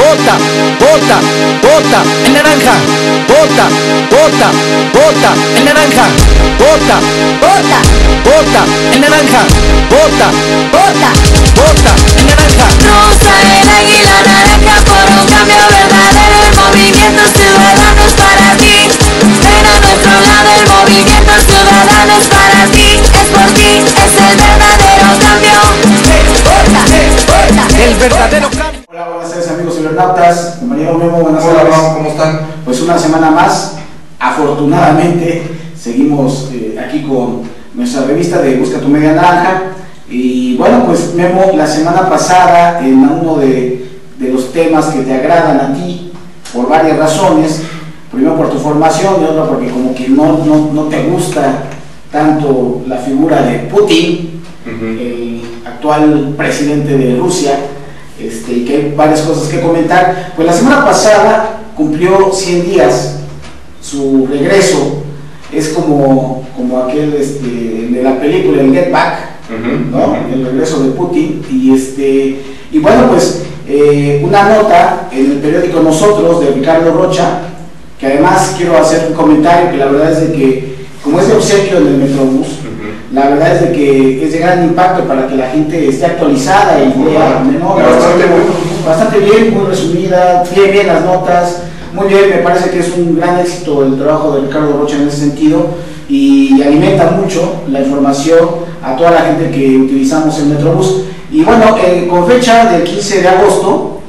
vota, vota, vota en naranja, vota, vota, vota en naranja, vota, vota, vota en naranja, vota, vota, vota en naranja. Rosa el águila naranja por un cambio verdadero, el movimiento ciudadano es para ti. Ven a nuestro lado, el movimiento ciudadano es para ti, es por ti, es el verdadero cambio. Vota, vota, El verdadero cambio. Hola, buenas tardes amigos cibernautas, compañero Memo, buenas tardes. Hola, Ramón, ¿cómo están? Pues una semana más, afortunadamente, seguimos aquí con nuestra revista de Busca tu Media Naranja. Y bueno, pues Memo, la semana pasada, en uno de los temas que te agradan a ti, por varias razones, primero por tu formación y otro porque como que no te gusta tanto la figura de Putin, el actual presidente de Rusia, y que hay varias cosas que comentar. Pues la semana pasada cumplió 100 días su regreso, es como aquel de la película, el Get Back, ¿no? El regreso de Putin, y bueno, pues una nota en el periódico Nosotros de Ricardo Rocha, que además quiero hacer un comentario que la verdad es de que, como es de obsequio en el Metrobús, la verdad es de que es de gran impacto para que la gente esté actualizada y lea, ¿no? Bastante bien, muy resumida, bien las notas, muy bien, me parece que es un gran éxito el trabajo de Ricardo Rocha en ese sentido y alimenta mucho la información a toda la gente que utilizamos el Metrobús. Y bueno, con fecha del 15 de agosto,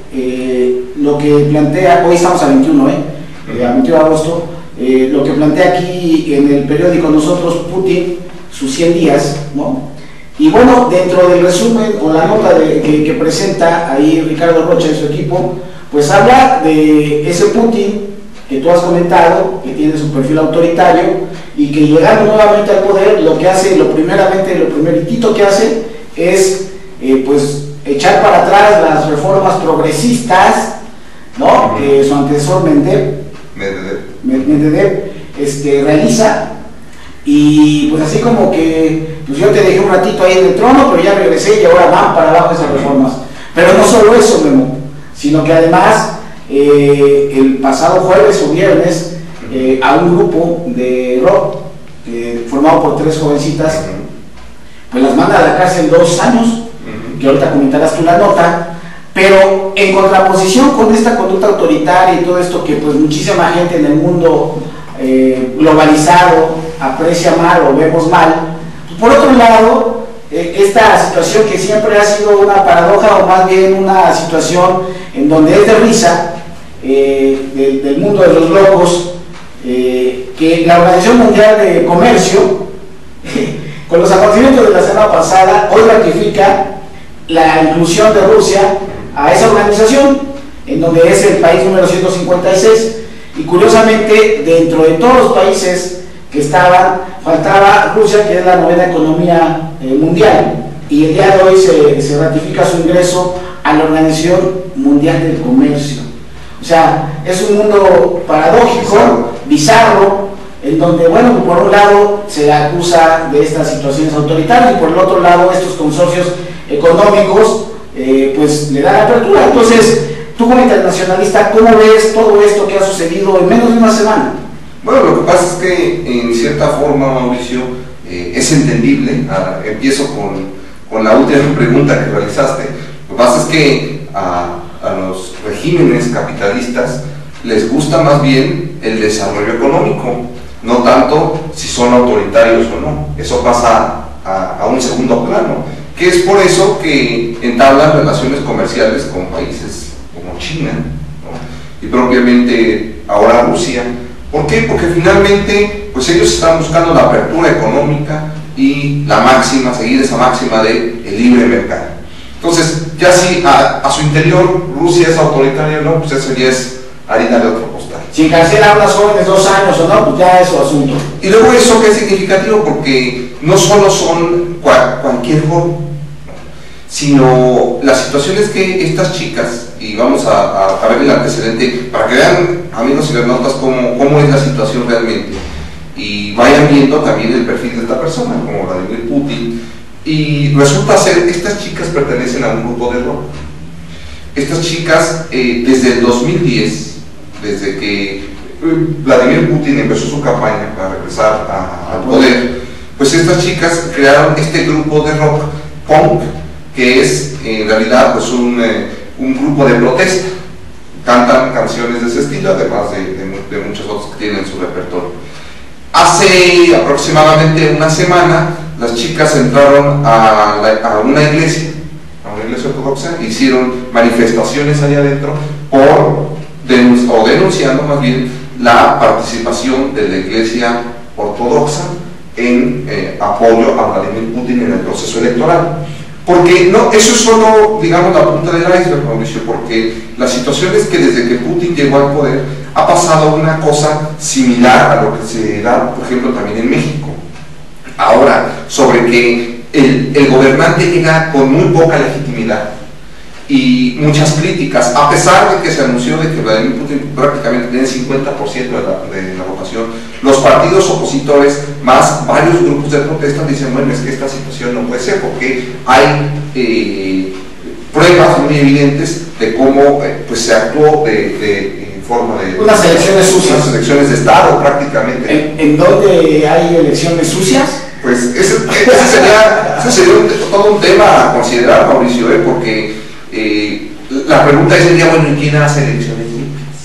lo que plantea, hoy estamos a 21, a 21 de agosto, lo que plantea aquí en el periódico Nosotros, Putin, sus 100 días, ¿no? Y bueno, dentro del resumen o la nota que presenta ahí Ricardo Rocha y su equipo, pues habla de ese Putin que tú has comentado, que tiene su perfil autoritario y que llegando nuevamente al poder, lo que hace, lo primeritito que hace es pues echar para atrás las reformas progresistas, ¿no? Que su antecesor Medvedev realiza. Y pues así como que, pues yo te dejé un ratito ahí en el trono, pero ya regresé y ahora van para abajo esas reformas. Pero no solo eso, Memo, sino que además el pasado jueves o viernes a un grupo de rock formado por 3 jovencitas, pues las manda a la cárcel 2 años, que ahorita comentarás tú la nota, pero en contraposición con esta conducta autoritaria y todo esto que pues muchísima gente en el mundo globalizado aprecia mal o vemos mal. Por otro lado, esta situación que siempre ha sido una paradoja o más bien una situación en donde es de risa del mundo de los locos, que la Organización Mundial de Comercio con los acontecimientos de la semana pasada hoy ratifica la inclusión de Rusia a esa organización, en donde es el país número 156. Y curiosamente, dentro de todos los países que estaban, faltaba Rusia, que es la 9ª economía mundial, y el día de hoy se ratifica su ingreso a la Organización Mundial del Comercio. O sea, es un mundo paradójico, bizarro, en donde, bueno, por un lado se acusa de estas situaciones autoritarias y por el otro lado estos consorcios económicos pues le dan apertura. Entonces, tú como internacionalista, ¿cómo ves todo esto que ha sucedido en menos de una semana? Bueno, lo que pasa es que en cierta forma, Mauricio, es entendible. Empiezo con la última pregunta que realizaste. Lo que pasa es que a los regímenes capitalistas les gusta más bien el desarrollo económico, no tanto si son autoritarios o no. Eso pasa a un segundo plano, que es por eso que entablan relaciones comerciales con países como China, ¿no? Y propiamente ahora Rusia. ¿Por qué? Porque finalmente pues ellos están buscando la apertura económica y la máxima, seguir esa máxima de el libre mercado. Entonces, ya si a su interior Rusia es autoritaria o no, pues eso ya es harina de otro costal. Si encarcela a unas jóvenes 2 años o no, pues ya es su asunto. Y luego eso que es significativo, porque no solo son cualquier joven, sino las situaciones que estas chicas, y vamos a ver el antecedente, para que vean, amigos cibernautas, cómo es la situación realmente, y vayan viendo también el perfil de esta persona, como Vladimir Putin, y resulta ser, estas chicas pertenecen a un grupo de rock. Estas chicas, desde el 2010, desde que Vladimir Putin empezó su campaña para regresar al poder, pues estas chicas crearon este grupo de rock punk, que es en realidad pues un grupo de protesta. Cantan canciones de ese estilo, además de muchas otras que tienen en su repertorio. Hace aproximadamente una semana, las chicas entraron a una iglesia ortodoxa, hicieron manifestaciones allá adentro denunciando más bien la participación de la iglesia ortodoxa en apoyo a Vladimir Putin en el proceso electoral. Porque no, eso es solo, digamos, la punta del iceberg, Mauricio, porque la situación es que desde que Putin llegó al poder ha pasado una cosa similar a lo que se da, por ejemplo, también en México. Ahora, sobre que el gobernante llega con muy poca legitimidad y muchas críticas, a pesar de que se anunció de que Vladimir Putin prácticamente tiene 50% de la votación, los partidos opositores más varios grupos de protesta dicen, bueno, es que esta situación no puede ser porque hay pruebas muy evidentes de cómo pues se actuó en forma de unas elecciones sucias, unas elecciones de Estado prácticamente. ¿En dónde hay elecciones sucias? Pues ese sería todo un tema a considerar, Mauricio, porque la pregunta sería, bueno, ¿y quién hace elecciones limpias?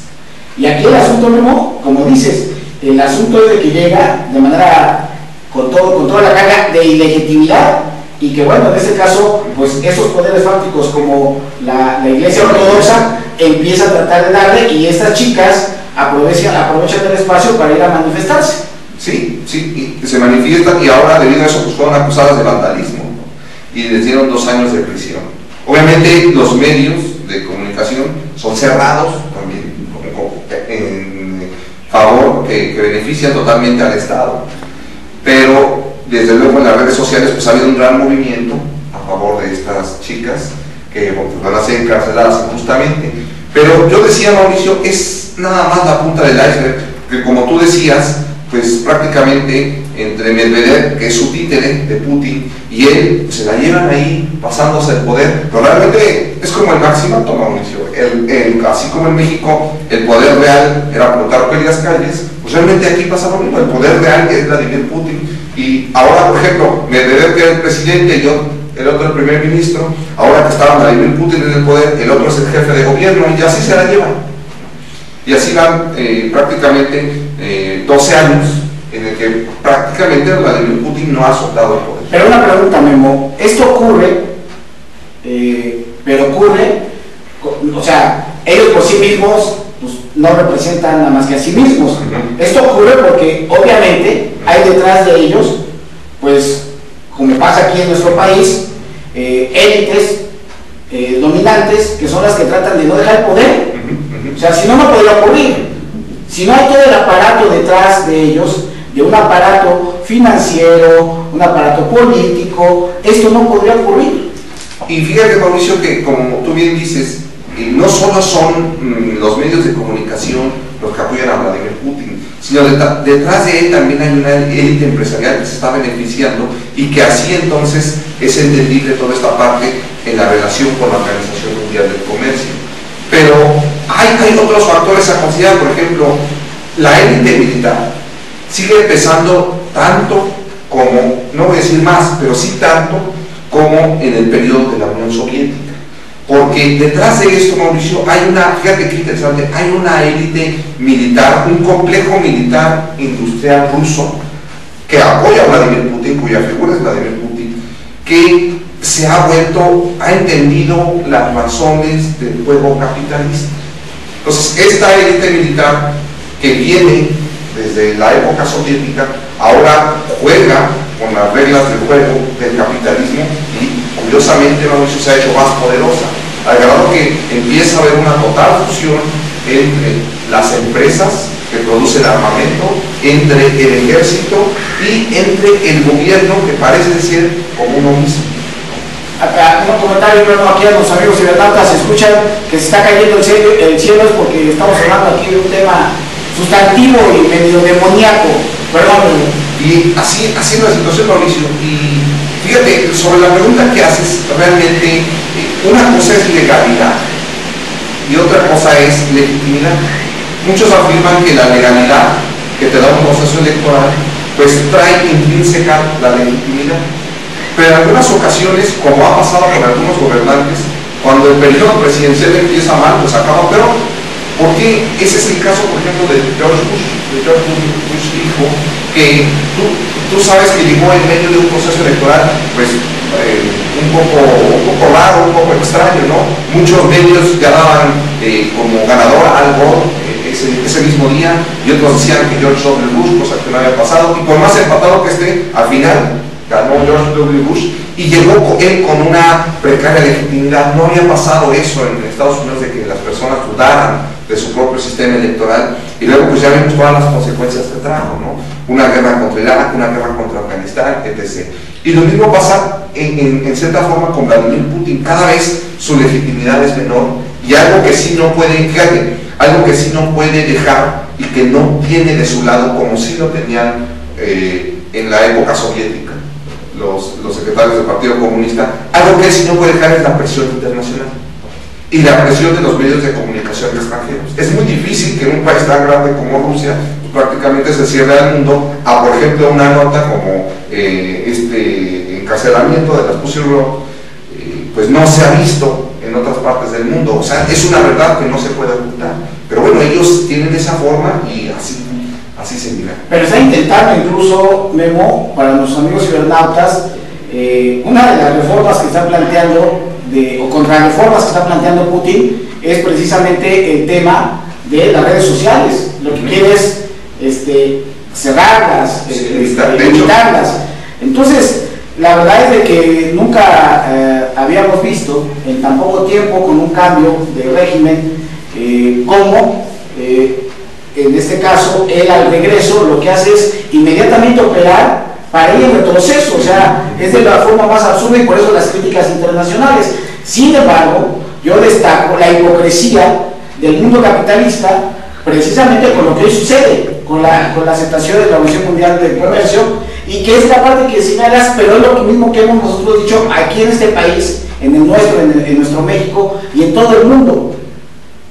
Y aquí el asunto, Memo, como dices, el asunto es de que llega de manera con toda la carga de ilegitimidad, y que bueno, en este caso, pues esos poderes fácticos como la iglesia ortodoxa empieza a tratar de darle, y estas chicas aprovechan el espacio para ir a manifestarse. Sí, y se manifiestan, y ahora debido a eso pues fueron acusadas de vandalismo, ¿no? Y les dieron 2 años de prisión. Obviamente los medios de comunicación son cerrados también en favor que benefician totalmente al Estado, pero desde luego en las redes sociales pues ha habido un gran movimiento a favor de estas chicas que pues, van a ser encarceladas injustamente. Pero yo decía, Mauricio, es nada más la punta del iceberg, que como tú decías, pues prácticamente entre Medvedev, que es su títere de Putin, y él, pues, se la llevan ahí pasándose el poder, pero realmente es como el maximato, Mauricio. Así como en México el poder real era Plutarco Elías Calles, pues realmente aquí pasa lo mismo, el poder real es Vladimir Putin. Y ahora, por ejemplo, Medvedev, que era el presidente, y el otro el primer ministro, ahora que está Vladimir Putin en el poder, el otro es el jefe de gobierno, y así se la llevan. Y así van prácticamente 12 años en el que prácticamente Vladimir Putin no ha soltado el poder. Pero una pregunta, Memo, esto ocurre, o sea, ellos por sí mismos pues, no representan nada más que a sí mismos. Esto ocurre porque obviamente hay detrás de ellos, pues, como pasa aquí en nuestro país, élites dominantes que son las que tratan de no dejar el poder. O sea, si no, no podría ocurrir. Si no hay todo el aparato detrás de ellos, de un aparato financiero, un aparato político, esto no podría ocurrir. Y fíjate, Mauricio, que como tú bien dices, no solo son los medios de comunicación los que apoyan a Vladimir Putin, sino detrás de él también hay una élite empresarial que se está beneficiando, y que así entonces es entendible toda esta parte en la relación con la Organización Mundial del Comercio. Pero hay otros factores a considerar. Por ejemplo, la élite militar sigue pesando tanto como, no voy a decir más, pero sí tanto como en el periodo de la Unión Soviética. Porque detrás de esto, Mauricio, fíjate qué interesante, hay una élite militar, un complejo militar industrial ruso que apoya a Vladimir Putin, cuya figura es Vladimir Putin, que ha entendido las razones del juego capitalista. Entonces, esta élite militar que viene desde la época soviética, ahora juega con las reglas del juego del capitalismo, y curiosamente, Mauricio, se ha hecho más poderosa, al grado que empieza a haber una total fusión entre las empresas que producen armamento, entre el ejército y entre el gobierno, que parece ser como uno mismo. Acá un comentario, pero aquí a los amigos cibernatas se escuchan que se está cayendo el cielo, es porque estamos hablando aquí de un tema sustantivo y medio demoníaco. Perdón. Y así es la situación, Mauricio. Y fíjate, sobre la pregunta que haces, realmente una cosa es legalidad y otra cosa es legitimidad. Muchos afirman que la legalidad que te da un proceso electoral pues trae intrínseca la legitimidad, pero en algunas ocasiones, como ha pasado con algunos gobernantes, cuando el periodo presidencial empieza mal, pues acaba peor. Porque ese es el caso, por ejemplo, de George Bush hijo, que tú sabes que llegó en medio de un proceso electoral pues un poco raro, un poco extraño, ¿no? Muchos medios ya daban como ganador a Al Gore ese mismo día, y otros decían que George W. Bush, cosa que no había pasado, y por más empatado que esté, al final ganó George W. Bush, y llegó él con una precaria legitimidad. No había pasado eso en Estados Unidos, de que las personas dudaran de su propio sistema electoral, y luego pues ya vimos todas las consecuencias que trajo, ¿no? Una guerra contra Irak, una guerra contra Afganistán, etc. Y lo mismo pasa en cierta forma con Vladimir Putin. Cada vez su legitimidad es menor, y algo que sí no puede, algo que sí no puede dejar y que no tiene de su lado, como sí lo tenían en la época soviética los secretarios del Partido Comunista, algo que sí no puede dejar es la presión internacional y la presión de los medios de comunicación extranjeros. Es muy difícil que en un país tan grande como Rusia pues, prácticamente se cierre al mundo a, por ejemplo, una nota como este encarcelamiento de las Pussy Riot, pues no se ha visto en otras partes del mundo. O sea, es una verdad que no se puede ocultar, pero bueno, ellos tienen esa forma y así se mira. Pero está intentando incluso, Memo, para nuestros amigos cibernautas, una de las reformas que está planteando, o contrarreformas que está planteando Putin, es precisamente el tema de las redes sociales. Lo que quiere es cerrarlas, limitarlas. Entonces, la verdad es de que nunca habíamos visto en tan poco tiempo, con un cambio de régimen, cómo en este caso él al regreso lo que hace es inmediatamente operar para ir en retroceso. O sea, es de la forma más absurda, y por eso las críticas internacionales. Sin embargo, yo destaco la hipocresía del mundo capitalista, precisamente con lo que hoy sucede, con la aceptación de la Organización Mundial del Comercio, y que es la parte que señalas, pero es lo mismo que hemos nosotros dicho aquí en este país, en nuestro México y en todo el mundo.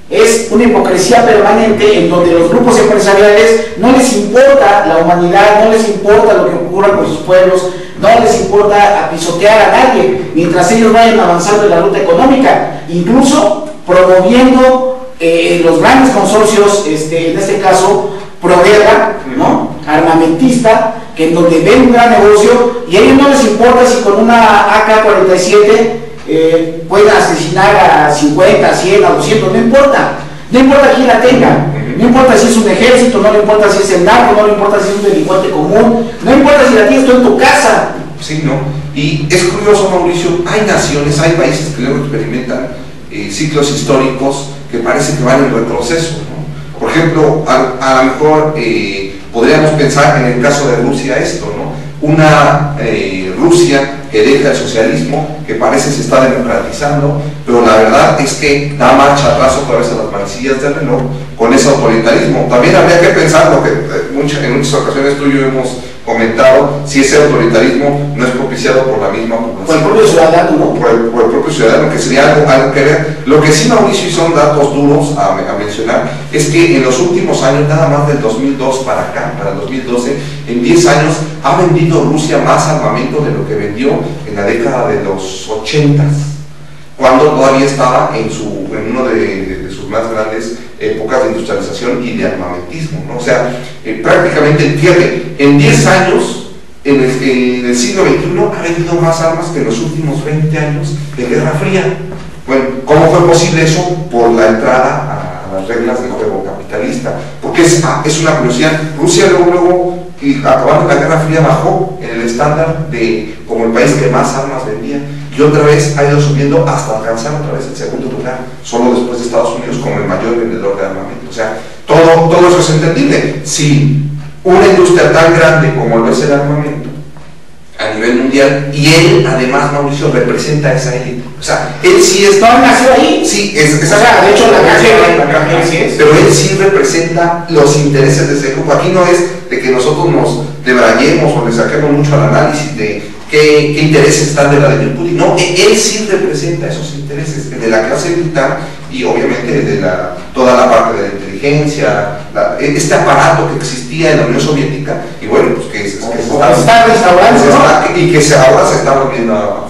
Es una hipocresía permanente en donde los grupos empresariales no les importa la humanidad, no les importa lo que ocurra con sus pueblos, no les importa pisotear a nadie, mientras ellos vayan avanzando en la ruta económica, incluso promoviendo los grandes consorcios, en este caso Proguerra, ¿no? Armamentista, que en donde ven un gran negocio, y a ellos no les importa si con una AK-47 pueden asesinar a 50, 100, a 200, no importa quién la tenga, no importa si es un ejército, no le importa si es el narco, no le importa si es un delincuente común, no importa si la tienes tú en tu casa. Sí, ¿no? Y es curioso, Mauricio, hay naciones, hay países que luego experimentan ciclos históricos que parece que van en retroceso, ¿no? Por ejemplo, a lo mejor podríamos pensar en el caso de Rusia esto, ¿no? Una Rusia que deja el socialismo, que parece se está democratizando, pero la verdad es que da marcha atrás otra vez a las manecillas del reloj con ese autoritarismo. También habría que pensar lo que en muchas ocasiones tú y yo hemos comentado, si ese autoritarismo no es propiciado por la misma población. Por el propio ciudadano, ¿no? Por el propio ciudadano, que sería algo que ver. Lo que sí, Mauricio, y son datos duros a mencionar, es que en los últimos años, nada más del 2002 para acá, para el 2012, en 10 años, ha vendido Rusia más armamento de lo que vendió en la década de los 80s, cuando todavía estaba en uno de sus más grandes épocas de industrialización y de armamentismo, ¿no? O sea, prácticamente, fíjate, en 10 años, en el siglo XXI, ha vendido más armas que en los últimos 20 años de Guerra Fría. Bueno, ¿cómo fue posible eso? Por la entrada a las reglas del juego capitalista, porque es una curiosidad. Rusia luego y acabando la Guerra Fría, bajó en el estándar de como el país que más armas vendía, y otra vez ha ido subiendo hasta alcanzar otra vez el segundo lugar, solo después de Estados Unidos, como el mayor vendedor de armamento. O sea, todo eso es entendible. Si una industria tan grande como lo es el armamento a nivel mundial, y él además, Mauricio, representa esa élite, o sea, él sí está nació ahí, sí, de hecho la caja así es, pero él sí representa los intereses de ese grupo. Aquí no es de que nosotros nos debrayemos o le saquemos mucho al análisis de qué intereses están de Vladimir Putin. No, él sí representa esos intereses de la clase militar y obviamente de toda la parte de la inteligencia, este aparato que existía en la Unión Soviética, y bueno, pues que se está restaurando, ¿no? Y que ahora se está volviendo a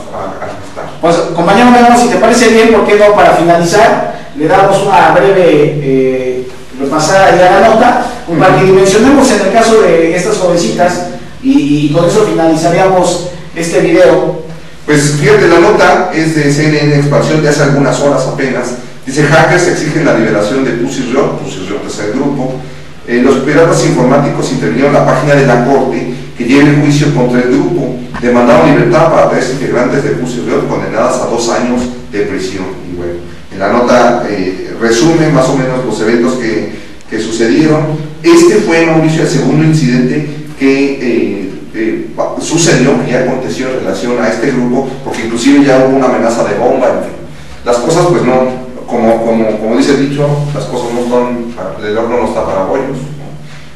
gestar. Pues compañero Memo, si te parece bien, ¿por qué no? Para finalizar, le damos una breve repasada ya a la nota, para que dimensionemos en el caso de estas jovencitas, y con eso finalizaríamos este video. Pues fíjate, la nota es de CNN Expansión de hace algunas horas apenas. Dice: hackers exigen la liberación de Pussy Riot es el grupo. Los piratas informáticos intervinieron en la página de la corte que lleva el juicio contra el grupo. Demandaron libertad para 3 integrantes de Pussy Riot condenadas a 2 años de prisión. Y bueno, en la nota resume más o menos los eventos que sucedieron. Este fue, Mauricio, el segundo incidente que sucedió, que ya aconteció en relación a este grupo, porque inclusive ya hubo una amenaza de bomba, en fin. Las cosas pues no, como dice el dicho, las cosas no están, el horno no está para bollos, ¿no?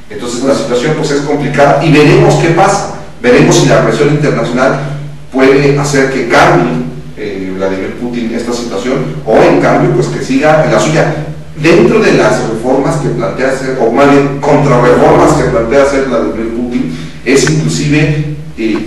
Entonces la situación pues es complicada y veremos qué pasa, veremos si la presión internacional puede hacer que cambie Vladimir Putin esta situación, o en cambio pues que siga en la suya, dentro de las reformas que plantea hacer, o más bien contrarreformas que plantea hacer Vladimir Putin, es inclusive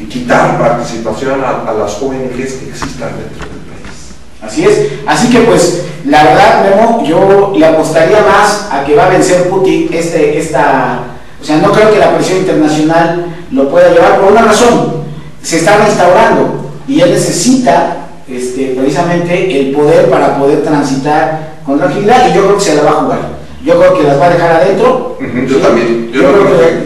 quitar participación a las ONGs que existan dentro del país. Así es, así que pues la verdad, Memo, yo le apostaría más a que va a vencer Putin o sea, no creo que la presión internacional lo pueda llevar por una razón: se está restaurando y él necesita precisamente el poder para poder transitar con tranquilidad, y yo creo que se la va a jugar. Yo creo que las va a dejar adentro. Yo también.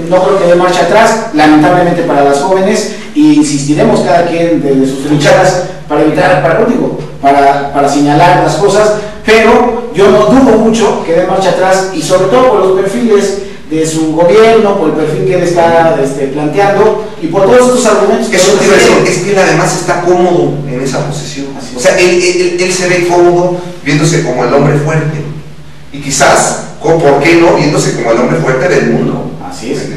No creo que dé marcha atrás, lamentablemente para las jóvenes, y insistiremos cada quien de sus trincheras para evitar, para señalar las cosas, pero yo no dudo mucho que dé marcha atrás, y sobre todo por los perfiles de su gobierno, por el perfil que él está planteando, y por todos estos argumentos que es que él además está cómodo en esa posición. O sea, él se ve cómodo viéndose como el hombre fuerte, y quizás, ¿por qué no?, viéndose como el hombre fuerte del mundo. Así es.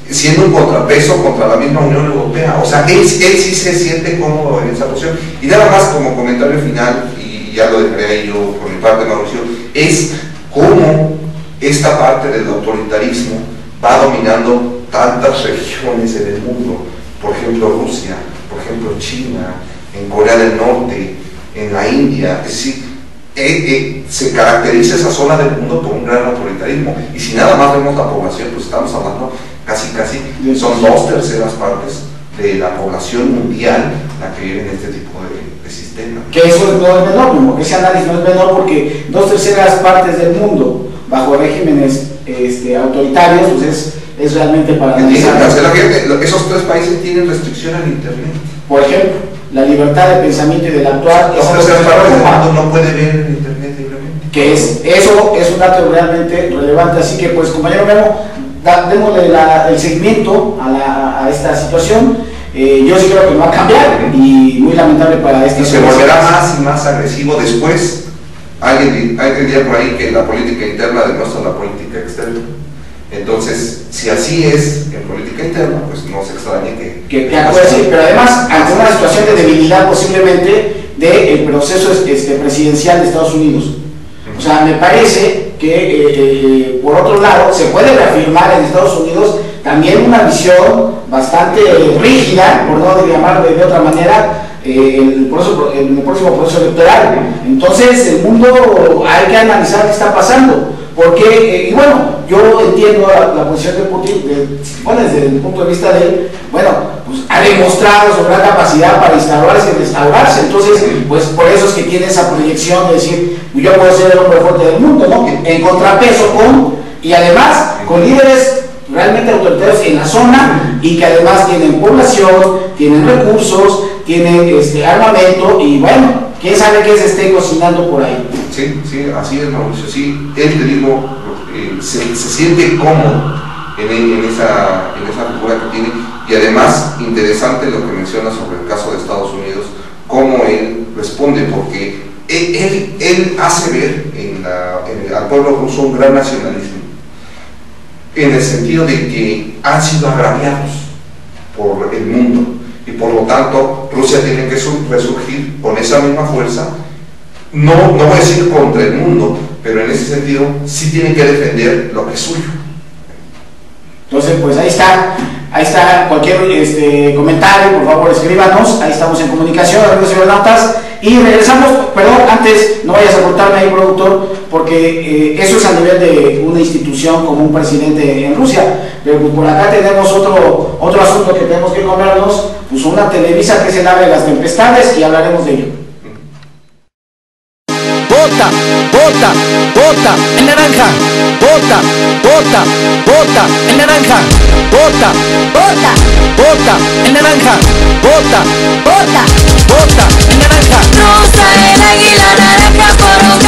Siendo un contrapeso contra la misma Unión Europea. O sea, él sí se siente cómodo en esa posición. Y nada más como comentario final, y ya lo dejaré ahí yo por mi parte, Mauricio, es cómo esta parte del autoritarismo va dominando tantas regiones en el mundo. Por ejemplo, Rusia, por ejemplo, China, en Corea del Norte, en la India. Es decir, se caracteriza esa zona del mundo por un gran autoritarismo, y si nada más vemos la población, pues estamos hablando casi son 2/3 partes de la población mundial la que vive en este tipo de sistema. Que eso no es menor, porque ese análisis no es menor, porque 2/3 partes del mundo bajo regímenes autoritarios, pues es realmente para analizar. Esos 3 países tienen restricción al internet. Por ejemplo, la libertad de pensamiento y del actuar. No puede ver el internet libremente. Que eso es un dato realmente relevante. Así que pues, compañero Memo, démosle el seguimiento a esta situación. Yo sí creo que va a cambiar, y muy lamentable para esta situación. Se volverá más y más agresivo después. Alguien diría por ahí que la política interna demuestra la política externa. Entonces, si así es en política interna, pues no se extrañe que acuerde, pero además ante una situación de debilidad posiblemente del proceso presidencial de Estados Unidos. O sea, me parece que por otro lado se puede reafirmar en Estados Unidos también una visión bastante rígida, por no llamarlo de otra manera, el próximo proceso electoral. Entonces el mundo hay que analizar qué está pasando, porque y bueno, yo entiendo la posición de Putin, desde el punto de vista de él, bueno, pues ha demostrado su gran capacidad para instaurarse y restaurarse. Entonces pues por eso es que tiene esa proyección de decir: yo puedo ser el hombre fuerte del mundo, ¿no? En contrapeso y además con líderes realmente autoritarios en la zona, y que además tienen población, tienen recursos, tienen armamento, y bueno, quién sabe qué se esté cocinando por ahí. Sí, así es, Mauricio. Sí, él, te digo, se siente cómodo en esa figura que tiene, y además interesante lo que menciona sobre el caso de Estados Unidos, cómo él responde, porque él hace ver al pueblo ruso un gran nacionalismo, en el sentido de que han sido agraviados por el mundo, y por lo tanto Rusia tiene que resurgir con esa misma fuerza no voy a decir contra el mundo, pero en ese sentido sí tienen que defender lo que es suyo. Entonces, pues ahí está cualquier comentario, por favor escríbanos, ahí estamos en comunicación, amigos cibernautas, y regresamos, perdón, antes, no vayas a cortarme ahí, productor, porque eso es a nivel de una institución como un presidente en Rusia, pero pues por acá tenemos otro asunto que tenemos que comernos, pues una Televisa que es el ave de las tempestades, y hablaremos de ello. Vota, vota, vota en naranja. Vota, vota, vota en naranja. Vota, Vota, vota en naranja. Vota, vota. vota en naranja. Rosa el águila naranja por un